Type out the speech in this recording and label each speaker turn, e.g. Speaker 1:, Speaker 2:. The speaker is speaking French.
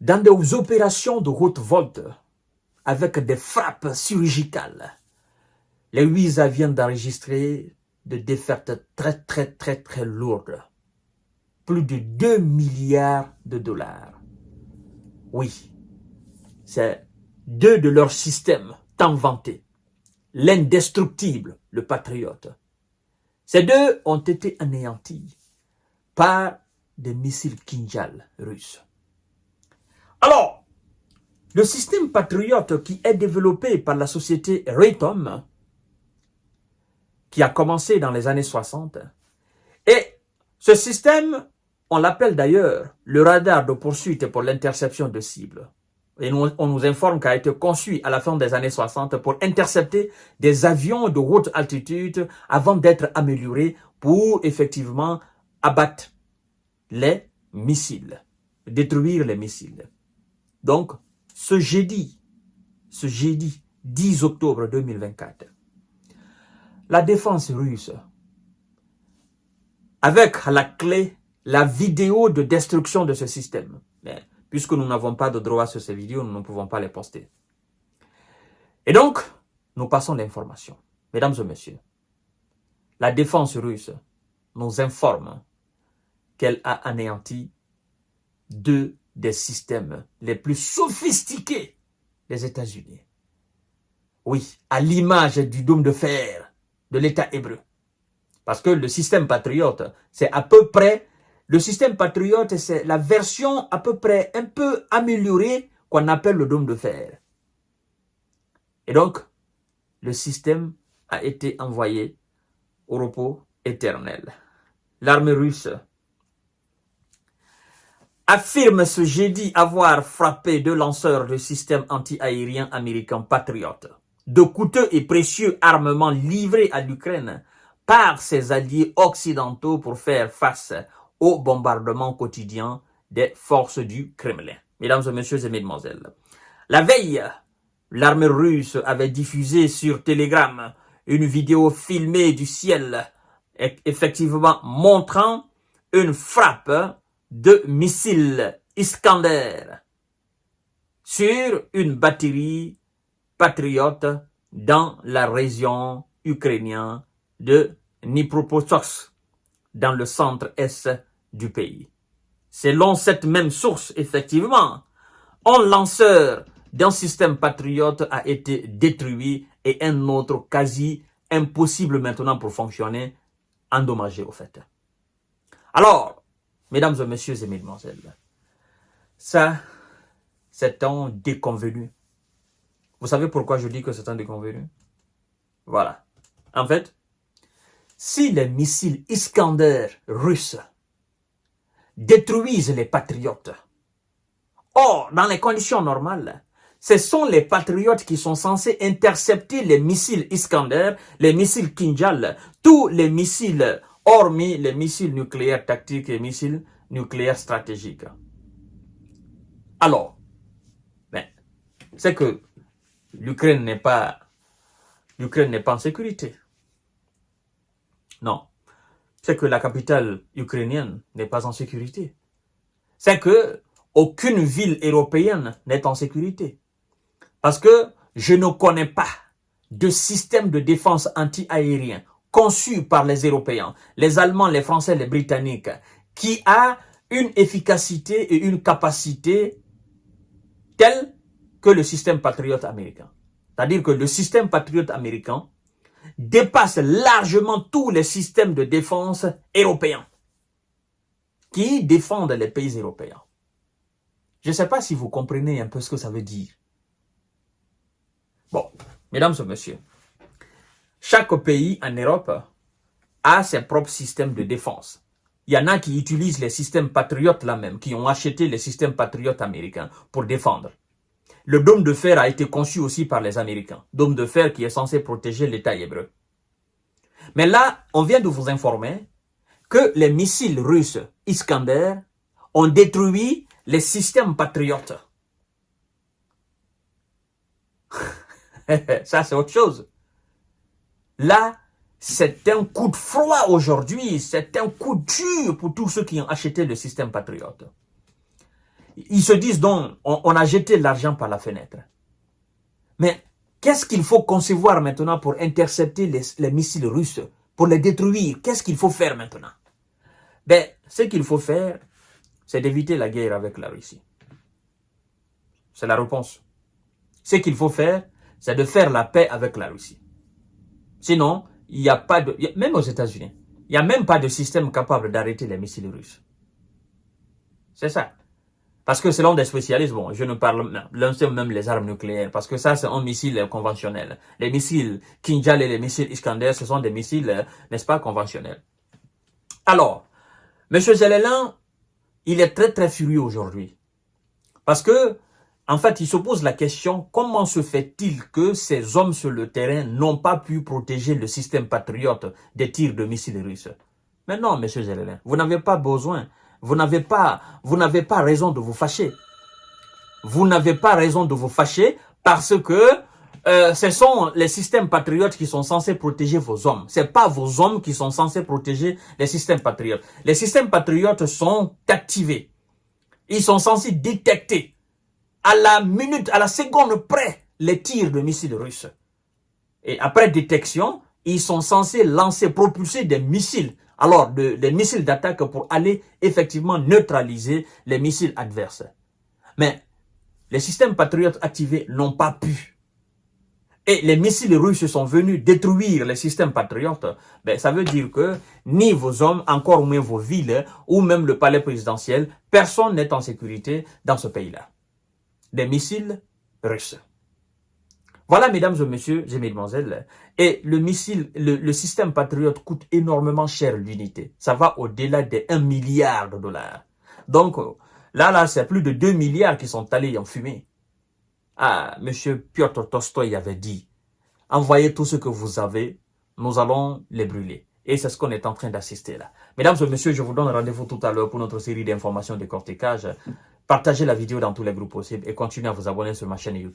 Speaker 1: dans des opérations de haute volte, avec des frappes chirurgicales, les USA viennent d'enregistrer des défaites très lourdes. Plus de 2 milliards de dollars. Oui, c'est deux de leurs systèmes tant vantés. L'indestructible, le Patriote. Ces deux ont été anéantis par des missiles Kinjal russes. Alors, le système Patriote qui est développé par la société Raytheon, qui a commencé dans les années 60, et ce système, on l'appelle d'ailleurs le radar de poursuite pour l'interception de cibles. Et on nous informe qu'il a été conçu à la fin des années 60 pour intercepter des avions de haute altitude avant d'être amélioré pour effectivement abattre les missiles, détruire les missiles. Donc, ce jeudi 10 octobre 2024, la défense russe, avec à la clé la vidéo de destruction de ce système, mais puisque nous n'avons pas de droit sur ces vidéos, nous ne pouvons pas les poster. Et donc, nous passons l'information. Mesdames et messieurs, la défense russe nous informe qu'elle a anéanti deux des systèmes les plus sophistiqués des États-Unis. Oui, à l'image du dôme de fer de l'État hébreu. Parce que le système Patriote, c'est à peu près... Le système Patriote, c'est la version à peu près un peu améliorée qu'on appelle le dôme de fer. Et donc, le système a été envoyé au repos éternel. L'armée russe affirme ce jeudi avoir frappé deux lanceurs de système anti-aérien américain Patriot, de coûteux et précieux armements livrés à l'Ukraine par ses alliés occidentaux pour faire face au bombardement quotidien des forces du Kremlin. Mesdames et messieurs et mesdemoiselles, la veille, l'armée russe avait diffusé sur Telegram une vidéo filmée du ciel, effectivement montrant une frappe de missiles Iskander sur une batterie patriote dans la région ukrainienne de Dnipropetrovsk, dans le centre-est du pays. Selon cette même source, effectivement, un lanceur d'un système patriote a été détruit et un autre quasi impossible maintenant pour fonctionner, endommagé au fait. Alors, mesdames et messieurs et mesdemoiselles, ça, c'est un déconvenu. Vous savez pourquoi je dis que c'est un déconvenu? Voilà. En fait, si les missiles Iskander russes détruisent les patriotes, or, dans les conditions normales, ce sont les patriotes qui sont censés intercepter les missiles Iskander, les missiles Kinjal, tous les missiles, hormis les missiles nucléaires tactiques et missiles nucléaires stratégiques. Alors, c'est que l'Ukraine n'est pas en sécurité. Non, c'est que la capitale ukrainienne n'est pas en sécurité. C'est que aucune ville européenne n'est en sécurité. Parce que je ne connais pas de système de défense anti-aérien conçu par les Européens, les Allemands, les Français, les Britanniques, qui a une efficacité et une capacité telle que le système patriote américain. C'est-à-dire que le système patriote américain dépasse largement tous les systèmes de défense européens qui défendent les pays européens. Je ne sais pas si vous comprenez un peu ce que ça veut dire. Bon, mesdames et messieurs, chaque pays en Europe a ses propres systèmes de défense. Il y en a qui utilisent les systèmes patriotes là même, qui ont acheté les systèmes patriotes américains pour défendre. Le dôme de fer a été conçu aussi par les Américains. Dôme de fer qui est censé protéger l'État hébreu. Mais là, on vient de vous informer que les missiles russes Iskander ont détruit les systèmes patriotes. Ça, c'est autre chose. Là, c'est un coup de froid aujourd'hui. C'est un coup dur pour tous ceux qui ont acheté le système patriote. Ils se disent donc, on a jeté l'argent par la fenêtre. Mais qu'est-ce qu'il faut concevoir maintenant pour intercepter les missiles russes, pour les détruire? Qu'est-ce qu'il faut faire maintenant? Ben, ce qu'il faut faire, c'est d'éviter la guerre avec la Russie. C'est la réponse. Ce qu'il faut faire, c'est de faire la paix avec la Russie. Sinon, il n'y a pas de... Même aux États-Unis, il n'y a même pas de système capable d'arrêter les missiles russes. C'est ça. Parce que selon des spécialistes, bon, je ne parle même les armes nucléaires, parce que ça, c'est un missile conventionnel. Les missiles Kinjal et les missiles Iskander, ce sont des missiles, n'est-ce pas, conventionnels. Alors, M. Zelensky, il est très très furieux aujourd'hui. Parce que, en fait, il se pose la question, comment se fait-il que ces hommes sur le terrain n'ont pas pu protéger le système patriote des tirs de missiles russes? Mais non, M. Zelensky, vous n'avez pas besoin. Vous n'avez pas raison de vous fâcher. Vous n'avez pas raison de vous fâcher parce que ce sont les systèmes patriotes qui sont censés protéger vos hommes. Ce n'est pas vos hommes qui sont censés protéger les systèmes patriotes. Les systèmes patriotes sont activés. Ils sont censés détecter à la minute, à la seconde près les tirs de missiles russes. Et après détection, ils sont censés lancer, propulser des missiles. Alors, des missiles d'attaque pour aller effectivement neutraliser les missiles adverses. Mais les systèmes patriotes activés n'ont pas pu. Et les missiles russes sont venus détruire les systèmes patriotes. Ben, ça veut dire que ni vos hommes, encore moins vos villes, ou même le palais présidentiel, personne n'est en sécurité dans ce pays-là. Des missiles russes. Voilà, mesdames et messieurs et mesdemoiselles, et le système patriote coûte énormément cher l'unité. Ça va au-delà des 1 milliard de dollars. Donc, là, c'est plus de 2 milliards qui sont allés en fumée. Ah, monsieur Piotr Tolstoï avait dit, envoyez tout ce que vous avez, nous allons les brûler. Et c'est ce qu'on est en train d'assister là. Mesdames et messieurs, je vous donne rendez-vous tout à l'heure pour notre série d'informations de décortiquage. Partagez la vidéo dans tous les groupes possibles et continuez à vous abonner sur ma chaîne YouTube.